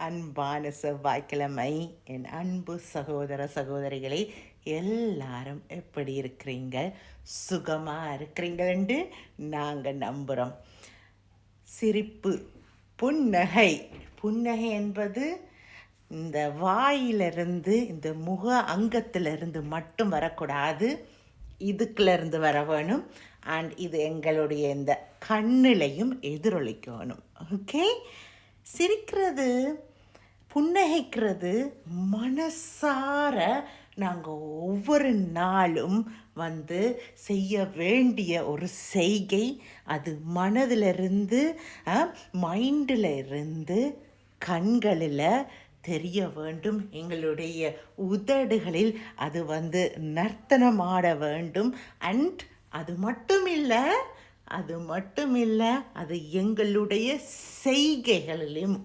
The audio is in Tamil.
அன்பான செவ்வாய்க்கிழமை என் அன்பு சகோதர சகோதரிகளே எல்லாரும் எப்படி இருக்கிறீங்க? சுகமாக இருக்கிறீங்களென்று நாங்கள் நம்புகிறோம். சிரிப்பு, புன்னகை. புன்னகை என்பது இந்த வாயிலிருந்து, இந்த முக அங்கத்திலிருந்து மட்டும் வரக்கூடாது, இதுக்குலேருந்து வர வேணும். அண்ட் இது எங்களுடைய இந்த கண்ணிலையும் எதிரொலிக்கணும். ஓகே, சிரிக்கிறது, புன்னகைக்கிறது மனசார நாங்கள் ஒவ்வொரு நாளும் செய்ய வேண்டிய ஒரு செய்கை. அது மனதிலிருந்து, மைண்டில் இருந்து கண்களில் தெரிய வேண்டும். எங்களுடைய உதடுகளில் அது நர்த்தனமாட வேண்டும். அண்ட் அது மட்டும் இல்லை, அது எங்களுடைய செய்கைகளிலும்